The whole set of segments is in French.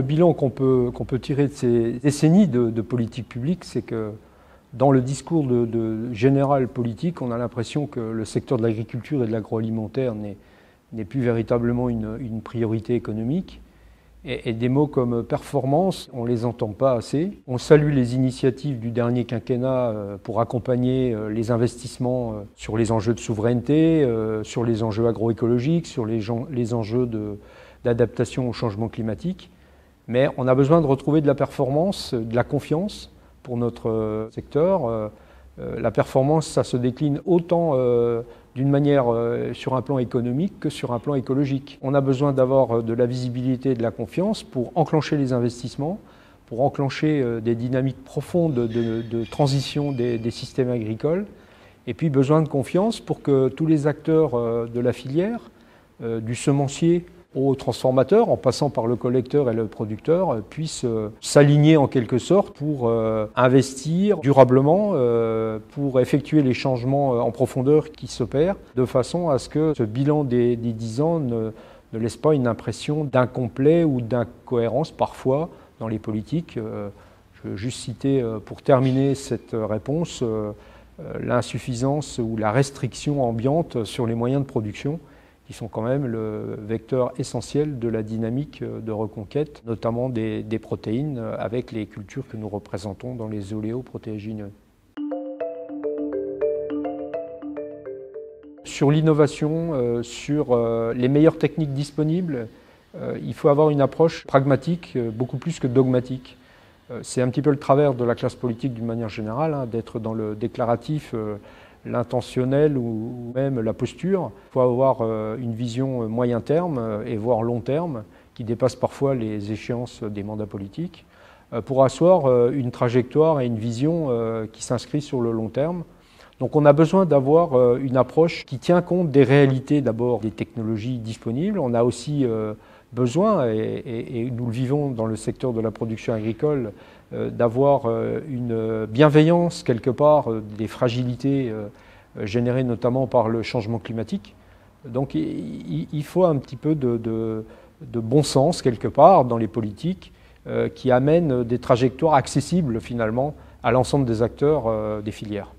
Le bilan qu'on peut tirer de ces décennies de politique publique, c'est que dans le discours général politique, on a l'impression que le secteur de l'agriculture et de l'agroalimentaire n'est plus véritablement une priorité économique. Et des mots comme performance, on ne les entend pas assez. On salue les initiatives du dernier quinquennat pour accompagner les investissements sur les enjeux de souveraineté, sur les enjeux agroécologiques, sur les enjeux d'adaptation au changement climatique. Mais on a besoin de retrouver de la performance, de la confiance pour notre secteur. La performance, ça se décline autant d'une manière sur un plan économique que sur un plan écologique. On a besoin d'avoir de la visibilité et de la confiance pour enclencher les investissements, pour enclencher des dynamiques profondes de transition des systèmes agricoles, et puis besoin de confiance pour que tous les acteurs de la filière, du semencier aux transformateurs, en passant par le collecteur et le producteur, puissent s'aligner en quelque sorte pour investir durablement, pour effectuer les changements en profondeur qui s'opèrent, de façon à ce que ce bilan des 10 ans ne laisse pas une impression d'incomplet ou d'incohérence parfois dans les politiques. Je veux juste citer, pour terminer cette réponse, l'insuffisance ou la restriction ambiante sur les moyens de production, qui sont quand même le vecteur essentiel de la dynamique de reconquête, notamment des protéines, avec les cultures que nous représentons dans les oléoprotéagineux. Sur l'innovation, sur les meilleures techniques disponibles, il faut avoir une approche pragmatique, beaucoup plus que dogmatique. C'est un petit peu le travers de la classe politique d'une manière générale, d'être dans le déclaratif, l'intentionnel ou même la posture. Il faut avoir une vision moyen terme et voire long terme qui dépasse parfois les échéances des mandats politiques pour asseoir une trajectoire et une vision qui s'inscrit sur le long terme. Donc on a besoin d'avoir une approche qui tient compte des réalités d'abord des technologies disponibles. On a aussi besoin, et nous le vivons dans le secteur de la production agricole, d'avoir une bienveillance quelque part des fragilités générées notamment par le changement climatique. Donc il faut un petit peu de bon sens quelque part dans les politiques qui amènent des trajectoires accessibles finalement à l'ensemble des acteurs des filières.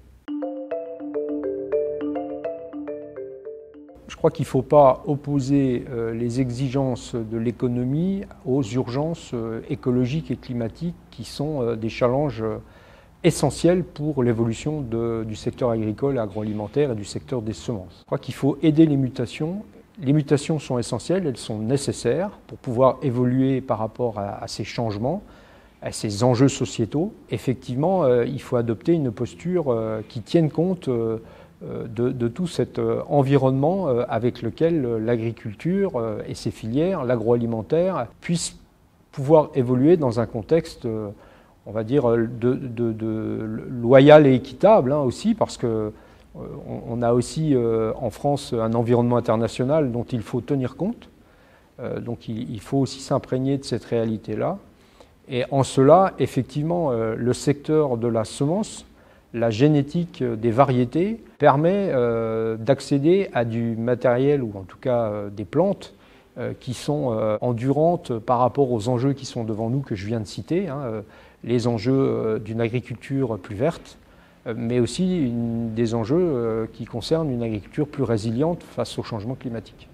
Je crois qu'il ne faut pas opposer les exigences de l'économie aux urgences écologiques et climatiques qui sont des challenges essentiels pour l'évolution du secteur agricole et agroalimentaire et du secteur des semences. Je crois qu'il faut aider les mutations. Les mutations sont essentielles, elles sont nécessaires pour pouvoir évoluer par rapport à ces changements, à ces enjeux sociétaux. Effectivement, il faut adopter une posture qui tienne compte de tout cet environnement avec lequel l'agriculture et ses filières, l'agroalimentaire, puissent pouvoir évoluer dans un contexte, on va dire, loyal et équitable aussi, parce qu'on a aussi en France un environnement international dont il faut tenir compte. Donc il faut aussi s'imprégner de cette réalité-là. Et en cela, effectivement, le secteur de la semence, la génétique des variétés permet d'accéder à du matériel, ou en tout cas des plantes, qui sont endurantes par rapport aux enjeux qui sont devant nous, que je viens de citer, les enjeux d'une agriculture plus verte, mais aussi des enjeux qui concernent une agriculture plus résiliente face au changement climatique.